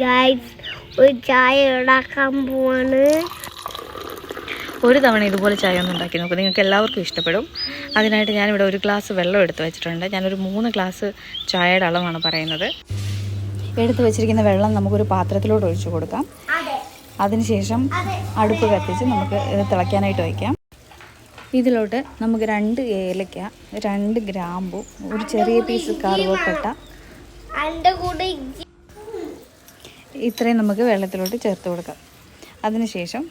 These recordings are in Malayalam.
ഗൈസ് ഒരു ചായ ഉണ്ടാക്കാൻ പോവാണ്. ഒരു തവണ ഇതുപോലെ ചായ ഒന്ന് ഉണ്ടാക്കി നോക്കും, നിങ്ങൾക്ക് എല്ലാവർക്കും ഇഷ്ടപ്പെടും. അതിനായിട്ട് ഞാനിവിടെ ഒരു ഗ്ലാസ് വെള്ളം എടുത്ത് വെച്ചിട്ടുണ്ട്. ഞാനൊരു 3 ഗ്ലാസ് ചായയുടെ അളവാണ് പറയുന്നത്. എടുത്ത് വെച്ചിരിക്കുന്ന വെള്ളം നമുക്കൊരു പാത്രത്തിലോട്ട് ഒഴിച്ചു കൊടുക്കാം. അതിനുശേഷം അടുപ്പ് കത്തിച്ച് നമുക്ക് ഇത് തിളയ്ക്കാനായിട്ട് വയ്ക്കാം. ഇതിലോട്ട് നമുക്ക് 2 ഏലക്ക, 2 ഗ്രാമ്പു, ഒരു ചെറിയ പീസ് കറുവപ്പട്ട, ഇത്രയും നമുക്ക് വെള്ളത്തിലോട്ട് ചേർത്ത് കൊടുക്കാം. അതിനുശേഷം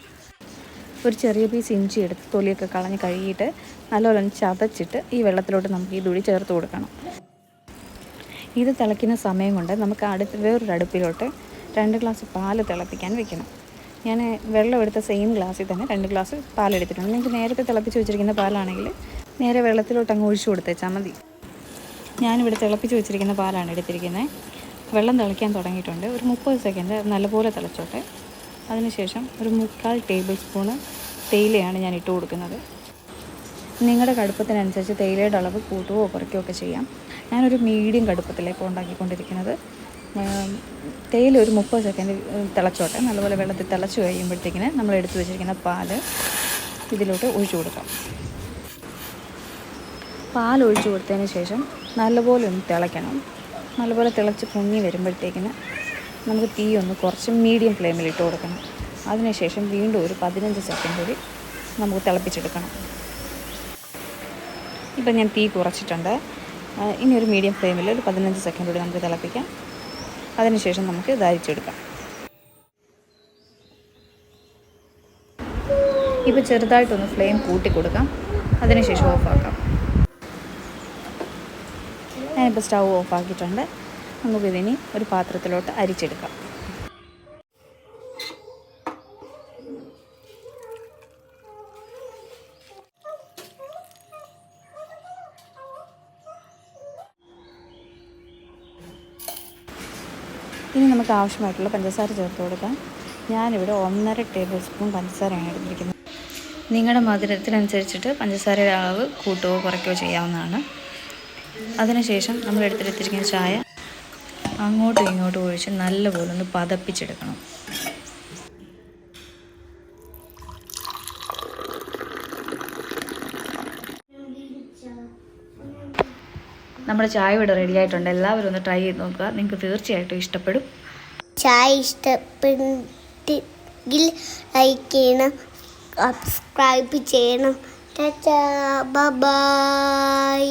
ഒരു ചെറിയ പീസ് ഇഞ്ചി എടുത്ത് തൊലിയൊക്കെ കളഞ്ഞ് കഴുകിയിട്ട് നല്ലപോലെ ചതച്ചിട്ട് ഈ വെള്ളത്തിലോട്ട് നമുക്ക് ഈ തുടി ചേർത്ത് കൊടുക്കണം. ഇത് തിളയ്ക്കുന്ന സമയം കൊണ്ട് നമുക്ക് വേറൊരു അടുപ്പിലോട്ട് 2 ഗ്ലാസ് പാല് തിളപ്പിക്കാൻ വെക്കണം. ഞാൻ വെള്ളം എടുത്ത സെയിം ഗ്ലാസ്സിൽ തന്നെ 2 ഗ്ലാസ് പാലെടുത്തിട്ടുണ്ട്. നിങ്ങൾക്ക് നേരത്തെ തിളപ്പിച്ച് വെച്ചിരിക്കുന്ന പാലാണെങ്കിൽ നേരെ വെള്ളത്തിലോട്ട് അങ്ങ് ഒഴിച്ചു കൊടുത്തേച്ചാൽ മതി. ഞാനിവിടെ തിളപ്പിച്ച് വെച്ചിരിക്കുന്ന പാലാണ് എടുത്തിരിക്കുന്നത്. വെള്ളം തിളയ്ക്കാൻ തുടങ്ങിയിട്ടുണ്ട്. ഒരു 30 സെക്കൻഡ് നല്ലപോലെ തിളച്ചോട്ടെ. അതിനുശേഷം ഒരു 3/4 ടേബിൾ സ്പൂണ് തേയിലയാണ് ഞാൻ ഇട്ട് കൊടുക്കുന്നത്. നിങ്ങളുടെ കടുപ്പത്തിനനുസരിച്ച് തേയിലയുടെ അളവ് കൂട്ടുകയോ കുറയ്ക്കുകയോ ഒക്കെ ചെയ്യാം. ഞാനൊരു മീഡിയം കടുപ്പത്തിലേക്ക് ഉണ്ടാക്കിക്കൊണ്ടിരിക്കുന്നത്. തേയില ഒരു 30 സെക്കൻഡ് തിളച്ചോട്ടെ. നല്ലപോലെ വെള്ളത്തിൽ തിളച്ച് കഴിയുമ്പോഴത്തേക്കിന് നമ്മൾ എടുത്തു വെച്ചിരിക്കുന്ന പാല് ഇതിലോട്ട് ഒഴിച്ചു കൊടുക്കാം. പാൽ ഒഴിച്ചു കൊടുത്തതിന് ശേഷം നല്ലപോലെ ഒന്ന് തിളയ്ക്കണം. നല്ലപോലെ തിളച്ച് പൊങ്ങി വരുമ്പോഴത്തേക്കിന് നമുക്ക് തീ ഒന്ന് കുറച്ച് മീഡിയം ഫ്ലെയിമിൽ ഇട്ട് കൊടുക്കണം. അതിനുശേഷം വീണ്ടും ഒരു 15 സെക്കൻഡ് കൂടി നമുക്ക് തിളപ്പിച്ചെടുക്കണം. ഇപ്പം ഞാൻ തീ കുറച്ചിട്ടുണ്ട്. ഇനി ഒരു മീഡിയം ഫ്ലെയിമിൽ ഒരു 15 സെക്കൻഡ് കൂടി നമുക്ക് തിളപ്പിക്കാം. അതിനുശേഷം നമുക്ക് ഇത് അരിച്ചെടുക്കാം. ഇപ്പോൾ ചെറുതായിട്ടൊന്ന് ഫ്ലെയിം കൂട്ടി കൊടുക്കാം. അതിനുശേഷം ഓഫാക്കാം. ഞാനിപ്പോൾ സ്റ്റൗ ഓഫാക്കിയിട്ടുണ്ട്. നമുക്കിതിനി ഒരു പാത്രത്തിലോട്ട് അരിച്ചെടുക്കാം. ഇനി നമുക്ക് ആവശ്യമായിട്ടുള്ള പഞ്ചസാര ചേർത്ത് കൊടുക്കാം. ഞാനിവിടെ 1.5 ടേബിൾ സ്പൂൺ പഞ്ചസാരയാണ് എടുത്തിരിക്കുന്നത്. നിങ്ങളുടെ മധുരത്തിനനുസരിച്ചിട്ട് പഞ്ചസാരയുടെ അളവ് കൂട്ടുകയോ കുറയ്ക്കുകയോ ചെയ്യാവുന്നതാണ്. അതിനുശേഷം നമ്മൾ എടുത്തിരിക്കുന്ന ചായ അങ്ങോട്ടും ഇങ്ങോട്ടും ഒഴിച്ച് നല്ലപോലെ ഒന്ന് പതപ്പിച്ചെടുക്കണം. നമ്മുടെ ചായ ഇവിടെ റെഡി ആയിട്ടുണ്ട്. എല്ലാവരും ഒന്ന് ട്രൈ ചെയ്ത് നോക്കുക, നിങ്ങൾക്ക് തീർച്ചയായിട്ടും ഇഷ്ടപ്പെടും. ചായ ഇഷ്ടപ്പെട്ടെങ്കിൽ ലൈക്ക് ചെയ്യണം, സബ്സ്ക്രൈബ് ചെയ്യണം. ബൈ.